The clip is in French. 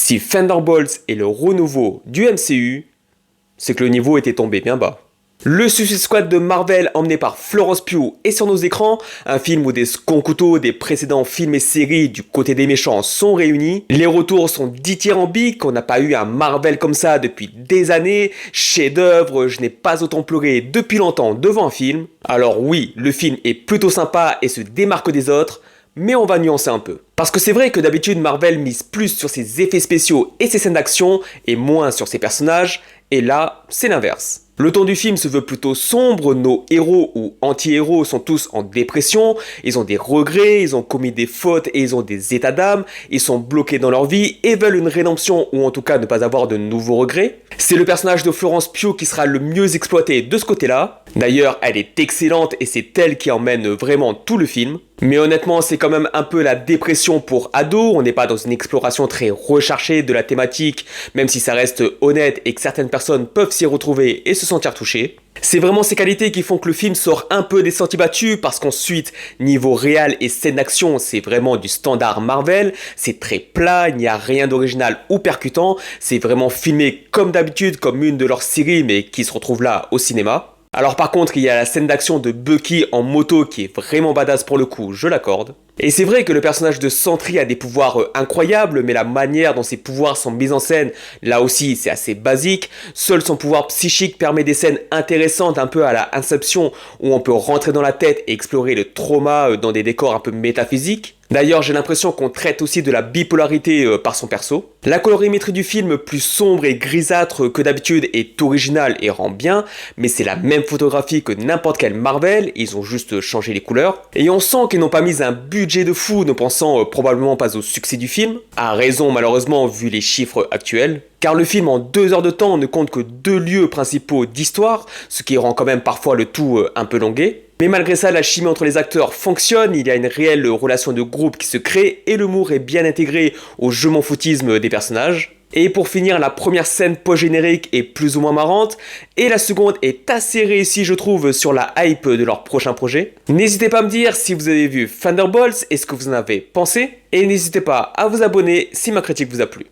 Si Thunderbolts est le renouveau du MCU, c'est que le niveau était tombé bien bas. Le Suicide Squad de Marvel emmené par Florence Pugh est sur nos écrans, un film où des seconds couteaux des précédents films et séries du côté des méchants sont réunis. Les retours sont dithyrambiques, on n'a pas eu un Marvel comme ça depuis des années, chef-d'œuvre, je n'ai pas autant pleuré depuis longtemps devant un film. Alors oui, le film est plutôt sympa et se démarque des autres, mais on va nuancer un peu. Parce que c'est vrai que d'habitude Marvel mise plus sur ses effets spéciaux et ses scènes d'action et moins sur ses personnages, et là c'est l'inverse. Le ton du film se veut plutôt sombre, nos héros ou anti-héros sont tous en dépression, ils ont des regrets, ils ont commis des fautes et ils ont des états d'âme, ils sont bloqués dans leur vie et veulent une rédemption ou en tout cas ne pas avoir de nouveaux regrets. C'est le personnage de Florence Pugh qui sera le mieux exploité de ce côté-là. D'ailleurs, elle est excellente et c'est elle qui emmène vraiment tout le film. Mais honnêtement, c'est quand même un peu la dépression pour ados, on n'est pas dans une exploration très recherchée de la thématique, même si ça reste honnête et que certaines personnes peuvent s'y retrouver et se sentir touchées. C'est vraiment ces qualités qui font que le film sort un peu des sentiers battus parce qu'ensuite, niveau réal et scène d'action, c'est vraiment du standard Marvel, c'est très plat, il n'y a rien d'original ou percutant, c'est vraiment filmé comme d'habitude, comme une de leurs séries mais qui se retrouve là au cinéma. Alors par contre, il y a la scène d'action de Bucky en moto qui est vraiment badass pour le coup, je l'accorde. Et c'est vrai que le personnage de Sentry a des pouvoirs incroyables, mais la manière dont ses pouvoirs sont mis en scène, là aussi c'est assez basique. Seul son pouvoir psychique permet des scènes intéressantes un peu à la Inception, où on peut rentrer dans la tête et explorer le trauma dans des décors un peu métaphysiques. D'ailleurs, j'ai l'impression qu'on traite aussi de la bipolarité par son perso. La colorimétrie du film, plus sombre et grisâtre que d'habitude, est originale et rend bien, mais c'est la même photographie que n'importe quel Marvel, ils ont juste changé les couleurs. Et on sent qu'ils n'ont pas mis un budget de fou, ne pensant probablement pas au succès du film, à raison malheureusement vu les chiffres actuels. Car le film en 2 heures de temps ne compte que 2 lieux principaux d'histoire, ce qui rend quand même parfois le tout un peu longué. Mais malgré ça, la chimie entre les acteurs fonctionne, il y a une réelle relation de groupe qui se crée et l'humour est bien intégré au je m'en foutisme des personnages. Et pour finir, la première scène post-générique est plus ou moins marrante, et la seconde est assez réussie je trouve sur la hype de leur prochain projet. N'hésitez pas à me dire si vous avez vu Thunderbolts et ce que vous en avez pensé, et n'hésitez pas à vous abonner si ma critique vous a plu.